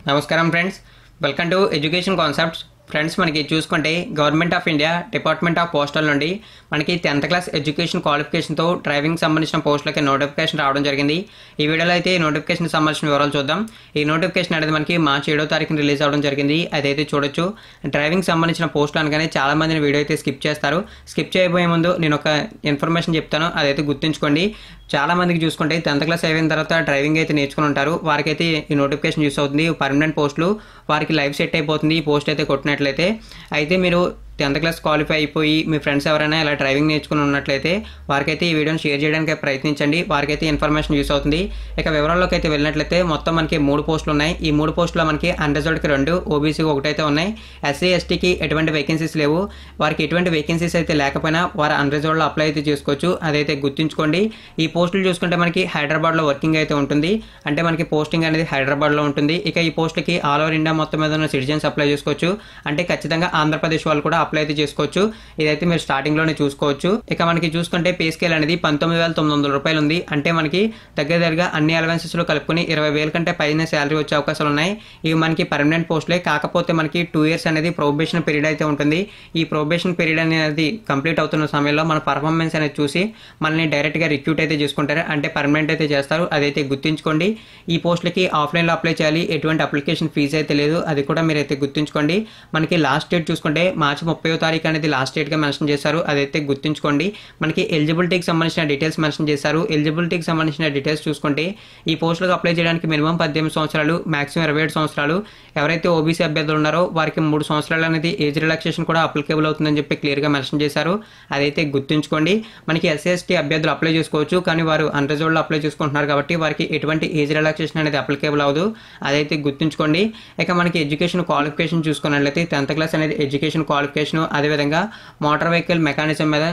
నమస్కారం friends, welcome to education concepts. Friends, మనకి చూసుకుంటే government of India department of postal నుండి మనకి 10th క్లాస్ ఎడ్యుకేషన్ క్వాలిఫికేషన్తో డ్రైవింగ్ సంబంధించిన పోస్టులకి నోటిఫికేషన్ రావడం జరిగింది. ఈ వీడియోలో అయితే ఈ నోటిఫికేషన్ సంబంధించిన వివరాలు చూద్దాం. ఈ నోటిఫికేషన్ అనేది మనకి మార్చి 7వ తారీఖున రిలీజ్ అవ్వడం జరిగింది. అదైతే చూడొచ్చు. డ్రైవింగ్ సంబంధించిన పోస్టులు అనగానే చాలా మందిని వీడియో అయితే స్కిప్ చేస్తారు. స్కిప్ చేయబోయే ముందు నేను ఒక ఇన్ఫర్మేషన్ చెప్తాను, అదైతే గుర్తుంచుకోండి. చాలా మందికి చూసుకుంటే 10th క్లాస్ అయిన తర్వాత డ్రైవింగ్ అయితే నేర్చుకుని ఉంటారు. వారికైతే ఈ నోటిఫికేషన్ యూస్ అవుతుంది. పర్మనెంట్ పోస్టులు వారికి లైఫ్ సెట్ అయిపోతుంది ఈ పోస్ట్ అయితే కొట్టినట్లయితే. అయితే మీరు 10th క్లాస్ క్వాలిఫై అయిపోయి మీ ఫ్రెండ్స్ ఎవరైనా ఇలా డ్రైవింగ్ నేర్చుకుని ఉన్నట్లయితే వారికైతే ఈ వీడియోని షేర్ చేయడానికి ప్రయత్నించండి. వారికైతే ఇన్ఫర్మేషన్ యూస్ అవుతుంది. ఇక వివరాల్లోకి అయితే వెళ్ళినట్లయితే మొత్తం మనకి 3 పోస్టులు ఉన్నాయి. ఈ 3 పోస్టులో మనకి అన్రిజర్వ్డ్కి 2, ఓబీసీకి 1 అయితే ఉన్నాయి. ఎస్సీ ఎస్టీకి ఎటువంటి వేకెన్సీస్ లేవు. వారికి ఎటువంటి వేకెన్సీస్ అయితే లేకపోయినా వారు అన్రిజర్వ్డ్లో అప్లై అయితే చేసుకోవచ్చు. అదైతే గుర్తుంచుకోండి. ఈ పోస్టులు చూసుకుంటే మనకి హైదరాబాద్లో వర్కింగ్ అయితే ఉంటుంది. అంటే మనకి పోస్టింగ్ అనేది హైదరాబాద్లో ఉంటుంది. ఇక ఈ పోస్టులకి ఆల్ ఓవర్ ఇండియా మొత్తం మీద ఉన్న సిటిజన్స్ అప్లై చేసుకోవచ్చు. అంటే ఖచ్చితంగా ఆంధ్రప్రదేశ్ వాళ్ళు కూడా అప్లై అయితే చేసుకోవచ్చు. ఇదైతే మీరు స్టార్టింగ్ లోనే చూసుకోవచ్చు. ఇక మనకి చూసుకుంటే పే స్కేల్ అనేది 19,900 రూపాయలు ఉంది. అంటే మనకి దగ్గరగా అన్ని అలవెన్సెస్ లో కలుపుకొని 20,000 కంటే పైన శాలరీ వచ్చే అవకాశాలు ఉన్నాయి. ఇవి మనకి పర్మనెంట్ పోస్టులే. కాకపోతే మనకి 2 years అనేది ప్రొబేషన్ పీరియడ్ అయితే ఉంటుంది. ఈ ప్రొబేషన్ పీరియడ్ అనేది కంప్లీట్ అవుతున్న సమయంలో మన పర్ఫార్మెన్స్ అనేది చూసి మనల్ని డైరెక్ట్ గా రిక్రూట్ అయితే చేసుకుంటారు. అంటే పర్మనెంట్ అయితే చేస్తారు. అదైతే గుర్తుంచుకోండి. ఈ పోస్టులకి ఆఫ్లైన్ లో అప్లై చేయాలి. ఎటువంటి అప్లికేషన్ ఫీజు అయితే లేదు. అది కూడా మీరైతే గుర్తుంచుకోండి. మనకి లాస్ట్ డేట్ చూసుకుంటే మార్చి 30వ తారీఖు అనేది లాస్ట్ డేట్ గా మెన్షన్ చేశారు. అదైతే గుర్తుంచుకోండి. మనకి ఎలిజిబిలిటీకి సంబంధించిన డీటెయిల్స్ మెన్షన్ చేశారు. ఎలిజిబిలిటీకి సంబంధించిన డీటెయిల్స్ చూసుకుంటే ఈ పోస్టులకు అప్లై చేయడానికి మినిమం 18 సంవత్సరాలు, మాక్సిమం 27 సంవత్సరాలు. ఎవరైతే ఓబీసీ అభ్యర్థులు ఉన్నారో వారికి 3 సంవత్సరాలు అనేది ఏజ్ రిలాక్సేషన్ కూడా అప్లికేబుల్ అవుతుందని చెప్పి క్లియర్ గా మెన్షన్ చేశారు. అదైతే గుర్తుంచుకోండి. మనకి ఎస్సీ ఎస్టీ అభ్యర్థులు అప్లై చేసుకోవచ్చు, కానీ వారు అన్రిజర్వ్డ్ లో అప్లై చేసుకుంటున్నారు కాబట్టి వారికి ఎటువంటి ఏజ్ రిలాక్సేషన్ అనేది అప్లికేబుల్ అవ్వదు. అదైతే గుర్తుంచుకోండి. ఇక మనకి ఎడ్యుకేషన్ క్వాలిఫికేషన్ చూసుకున్నట్లయితే 10th క్లాస్ అనేది ఎడ్యుకేషన్ క్వాలిఫికేషన్, అదేవిధంగా మోటార్ వెహికల్ మెకానిజం మీద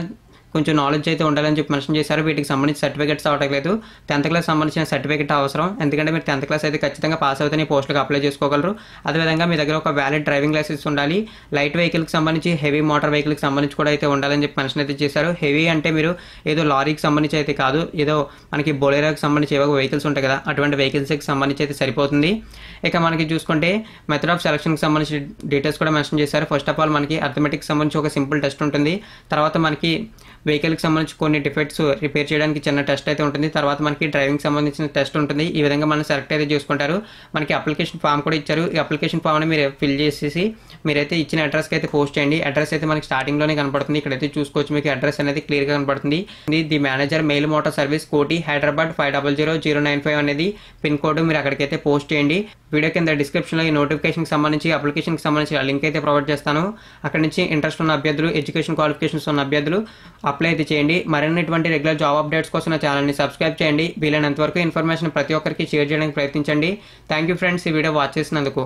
కొంచెం నాలెడ్జ్ అయితే ఉండాలని చెప్పి మెన్షన్ చేశారు. వీటికి సంబంధించి సర్టిఫికేట్స్ అవట్లేదు. 10th క్లాస్ సంబంధించిన సర్టిఫికేట్ అవసరం. ఎందుకంటే మీరు 10th క్లాస్ అయితే ఖచ్చితంగా పాస్ అవుతాయి పోస్టులకు అప్లై చేసుకోగలరు. అదేవిధంగా మీ దగ్గర ఒక వ్యాలిడ్ డ్రైవింగ్ లైసెన్స్ ఉండాలి. లైట్ వెహికల్కి సంబంధించి, హెవీ మోటార్ వెహికల్కి సంబంధించి కూడా అయితే ఉండాలని చెప్పి మెన్షన్ అయితే చేశారు. హెవీ అంటే మీరు ఏదో లారీకి సంబంధించి అయితే కాదు, ఏదో మనకి బొలెరోకి సంబంధించి ఏవో వెహికల్స్ ఉంటాయి కదా, అటువంటి వెహికల్స్కి సంబంధించి అయితే సరిపోతుంది. ఇక మనకి చూసుకుంటే మెథడ్ ఆఫ్ సెలక్షన్కి సంబంధించి డీటెయిల్స్ కూడా మెన్షన్ చేశారు. ఫస్ట్ ఆఫ్ ఆల్ మనకి అర్థమెటిక్కి సంబంధించి ఒక సింపుల్ టెస్ట్ ఉంటుంది. తర్వాత మనకి వెహికల్కి సంబంధించి కొన్ని డిఫెక్ట్స్ రిపేర్ చేయడానికి చిన్న టెస్ట్ అయితే ఉంటుంది. తర్వాత మనకి డ్రైవింగ్ సంబంధించిన టెస్ట్ ఉంటుంది. ఈ విధంగా మనం సెలెక్ట్ అయితే చేసుకుంటారు. మనకి అప్లికేషన్ ఫామ్ కూడా ఇచ్చారు. ఈ అప్లికేషన్ ఫామ్ని మీరు ఫిల్ చేసేసి మీరైతే ఇచ్చిన అడ్రస్కి అయితే పోస్ట్ చేయండి. అడ్రస్ అయితే మనకి స్టార్టింగ్లోనే కనపడుతుంది. ఇక్కడైతే చూసుకోవచ్చు, మీకు అడ్రస్ అనేది క్లియర్గా కనపడుతుంది. The manager mail motor service, కోటి, హైదరాబాద్ 500095 అనేది పిన్ కోడ్. మీరు అక్కడికైతే పోస్ట్ చేయండి. వీడియో కింద డిస్క్రిప్షన్లో ఈ నోటిఫికేషన్కి సంబంధించి, అప్లికేషన్కి సంబంధించి లింక్ అయితే ప్రొవైడ్ చేస్తాను. అక్కడ నుంచి ఇంట్రెస్ట్ ఉన్న అభ్యర్థులు, ఎడ్యుకేషన్ క్వాలిఫికేషన్స్ ఉన్న అభ్యర్థులు అప్లై అయితే చేయండి. మరిన్నటువంటి రెగ్యులర్ జాబ్ అప్డేట్స్ కోసం నా ఛానల్ని సబ్స్క్రైబ్ చేయండి. వీలైనంత వరకు ఇన్ఫర్మేషన్ ప్రతి ఒక్కరికి షేర్ చేయడానికి ప్రయత్నించండి. థ్యాంక్ యూ ఫ్రెండ్స్, ఈ వీడియో వాచ్ చేసినందుకు.